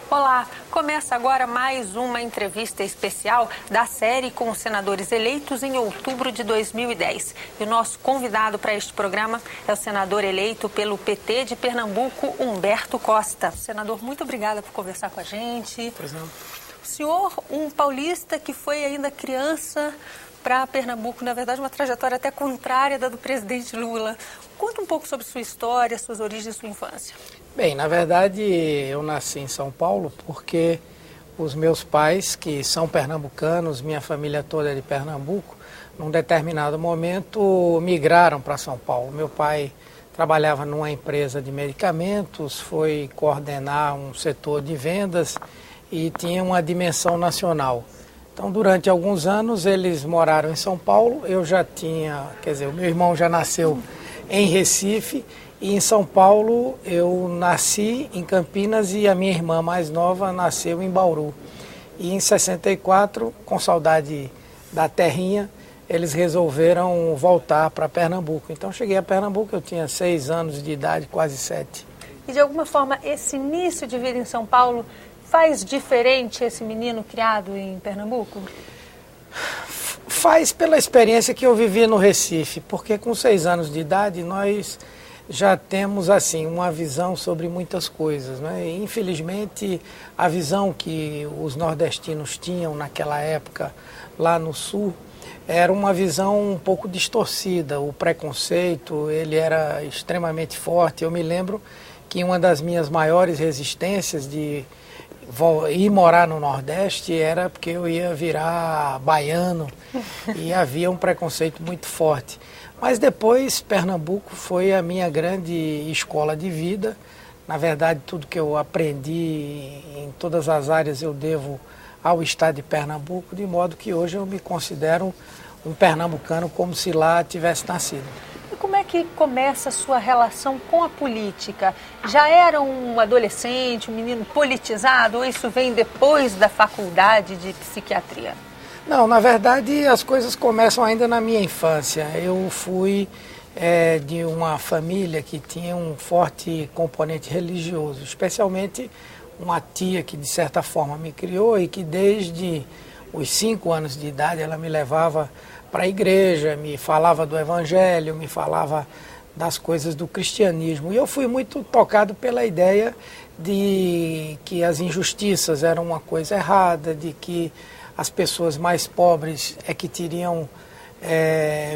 Olá, começa agora mais uma entrevista especial da série com os senadores eleitos em outubro de 2010. E o nosso convidado para este programa é o senador eleito pelo PT de Pernambuco, Humberto Costa. Senador, muito obrigada por conversar com a gente. Pois não. O senhor, um paulista que foi ainda criança para Pernambuco, na verdade uma trajetória até contrária da do presidente Lula. Conta um pouco sobre sua história, suas origens, sua infância. Bem, na verdade eu nasci em São Paulo porque os meus pais, que são pernambucanos, minha família toda é de Pernambuco, num determinado momento migraram para São Paulo. Meu pai trabalhava numa empresa de medicamentos, foi coordenar um setor de vendas e tinha uma dimensão nacional. Então, durante alguns anos, eles moraram em São Paulo. Eu já tinha, o meu irmão já nasceu em Recife. E em São Paulo, eu nasci em Campinas e a minha irmã mais nova nasceu em Bauru. E em 64, com saudade da terrinha, eles resolveram voltar para Pernambuco. Então, cheguei a Pernambuco, eu tinha 6 anos de idade, quase 7. E, de alguma forma, esse início de vida em São Paulo faz diferente esse menino criado em Pernambuco? Faz pela experiência que eu vivi no Recife, porque com 6 anos de idade nós já temos assim uma visão sobre muitas coisas, né? E, infelizmente, a visão que os nordestinos tinham naquela época lá no sul era uma visão um pouco distorcida. O preconceito, ele era extremamente forte. Eu me lembro que uma das minhas maiores resistências de ir morar no Nordeste era porque eu ia virar baiano e havia um preconceito muito forte. Mas depois Pernambuco foi a minha grande escola de vida. Na verdade, tudo que eu aprendi em todas as áreas eu devo ao estado de Pernambuco, de modo que hoje eu me considero um pernambucano como se lá tivesse nascido. E como é que começa a sua relação com a política? Já era um adolescente, um menino politizado, ou isso vem depois da faculdade de psiquiatria? Não, na verdade as coisas começam ainda na minha infância. Eu fui de uma família que tinha um forte componente religioso, especialmente uma tia que de certa forma me criou e que desde os 5 anos de idade ela me levava para a igreja, me falava do evangelho, me falava das coisas do cristianismo. E eu fui muito tocado pela ideia de que as injustiças eram uma coisa errada, de que as pessoas mais pobres é que teriam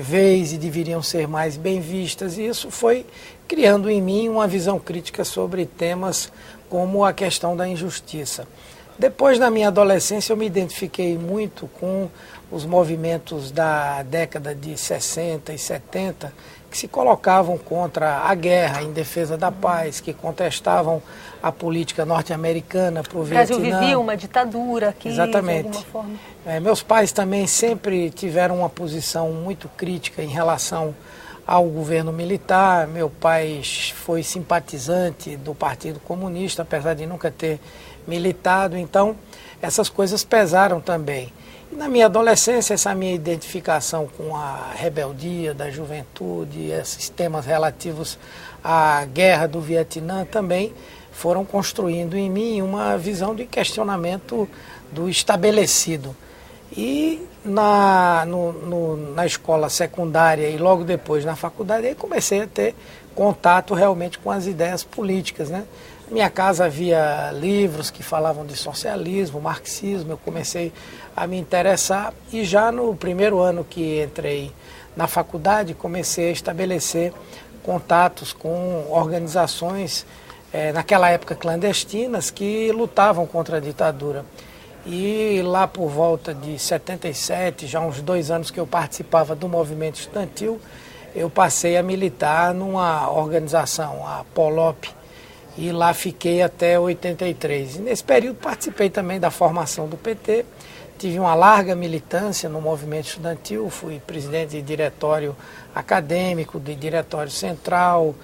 vez e deveriam ser mais bem vistas. E isso foi criando em mim uma visão crítica sobre temas como a questão da injustiça. Depois, na minha adolescência, eu me identifiquei muito com os movimentos da década de 60 e 70, que se colocavam contra a guerra, em defesa da paz, que contestavam a política norte-americana para o Vietnã. O Brasil vivia uma ditadura aqui, exatamente, de alguma forma. Meus pais também sempre tiveram uma posição muito crítica em relação ao governo militar. Meu pai foi simpatizante do Partido Comunista, apesar de nunca ter militado, então essas coisas pesaram também. E na minha adolescência, essa minha identificação com a rebeldia da juventude, esses temas relativos à guerra do Vietnã também foram construindo em mim uma visão de questionamento do estabelecido. E na escola secundária e logo depois na faculdade, aí comecei a ter contato realmente com as ideias políticas, né? Na minha casa havia livros que falavam de socialismo, marxismo, eu comecei a me interessar e já no primeiro ano que entrei na faculdade comecei a estabelecer contatos com organizações, naquela época clandestinas, que lutavam contra a ditadura. E lá por volta de 77, já uns 2 anos que eu participava do movimento estudantil, eu passei a militar numa organização, a POLOP, e lá fiquei até 83. E nesse período participei também da formação do PT, tive uma larga militância no movimento estudantil, fui presidente de diretório acadêmico, de diretório central,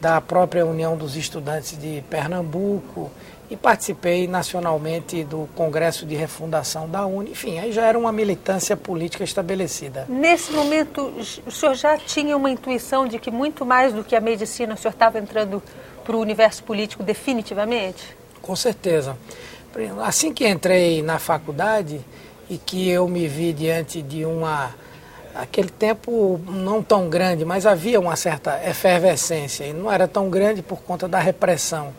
da própria União dos Estudantes de Pernambuco, e participei nacionalmente do Congresso de Refundação da UNE. Enfim, aí já era uma militância política estabelecida. Nesse momento, o senhor já tinha uma intuição de que muito mais do que a medicina, o senhor estava entrando para o universo político definitivamente? Com certeza. Assim que entrei na faculdade e que eu me vi diante de aquele tempo não tão grande, mas havia uma certa efervescência, e não era tão grande por conta da repressão.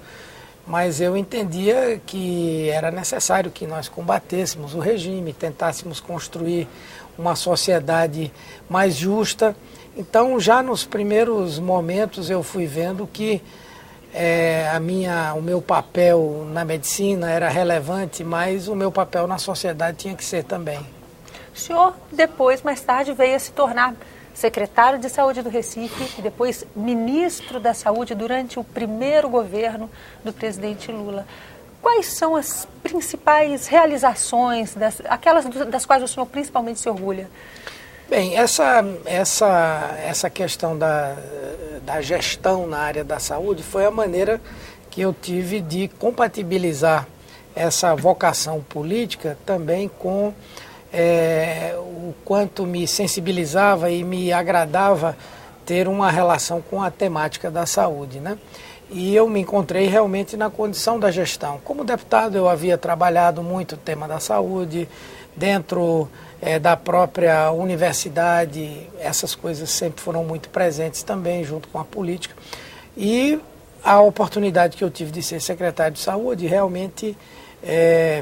Mas eu entendia que era necessário que nós combatêssemos o regime, tentássemos construir uma sociedade mais justa. Então, já nos primeiros momentos, eu fui vendo que o meu papel na medicina era relevante, mas o meu papel na sociedade tinha que ser também. O senhor, depois, mais tarde, veio a se tornar secretário de Saúde do Recife e depois ministro da Saúde durante o primeiro governo do presidente Lula. Quais são as principais realizações, aquelas das quais o senhor principalmente se orgulha? Bem, essa questão da gestão na área da saúde foi a maneira que eu tive de compatibilizar essa vocação política também com o quanto me sensibilizava e me agradava ter uma relação com a temática da saúde, né? E eu me encontrei realmente na condição da gestão. Como deputado, eu havia trabalhado muito o tema da saúde, dentro da própria universidade, essas coisas sempre foram muito presentes também, junto com a política. E a oportunidade que eu tive de ser secretário de saúde realmente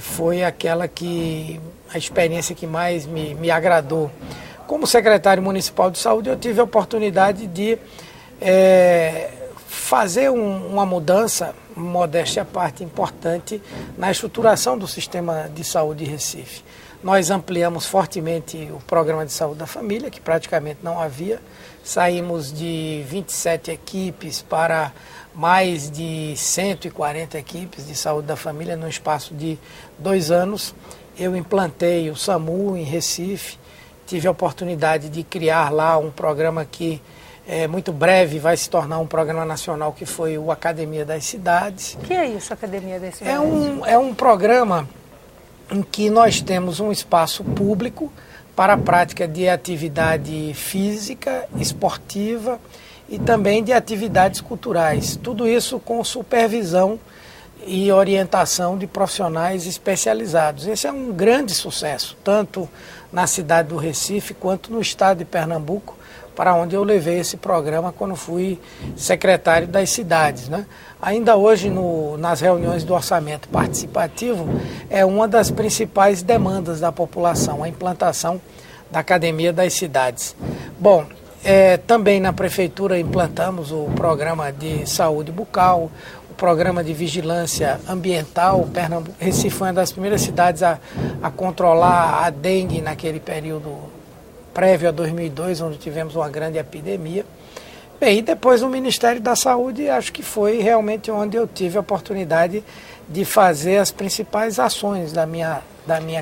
foi a experiência que mais me agradou. Como secretário municipal de saúde, eu tive a oportunidade de fazer uma mudança, modéstia à parte, importante na estruturação do sistema de saúde de Recife. Nós ampliamos fortemente o programa de saúde da família, que praticamente não havia. Saímos de 27 equipes para mais de 140 equipes de saúde da família no espaço de 2 anos. Eu implantei o SAMU em Recife, tive a oportunidade de criar lá um programa que muito breve vai se tornar um programa nacional, que foi o Academia das Cidades. O que é isso, Academia das Cidades? É um programa em que nós temos um espaço público para a prática de atividade física, esportiva e também de atividades culturais. Tudo isso com supervisão e orientação de profissionais especializados. Esse é um grande sucesso, tanto na cidade do Recife quanto no estado de Pernambuco, para onde eu levei esse programa quando fui secretário das cidades, né? Ainda hoje, nas reuniões do orçamento participativo, é uma das principais demandas da população, a implantação da Academia das Cidades. Bom, também na prefeitura implantamos o programa de saúde bucal, o programa de vigilância ambiental. Recife foi uma das primeiras cidades a controlar a dengue naquele período prévio a 2002, onde tivemos uma grande epidemia. Bem, e depois no Ministério da Saúde, acho que foi realmente onde eu tive a oportunidade de fazer as principais ações da minha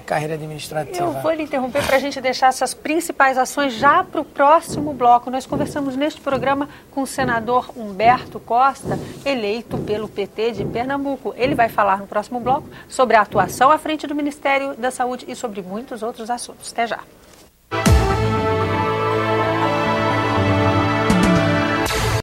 carreira administrativa. Eu vou lhe interromper para a gente deixar essas principais ações já para o próximo bloco. Nós conversamos neste programa com o senador Humberto Costa, eleito pelo PT de Pernambuco. Ele vai falar no próximo bloco sobre a atuação à frente do Ministério da Saúde e sobre muitos outros assuntos. Até já.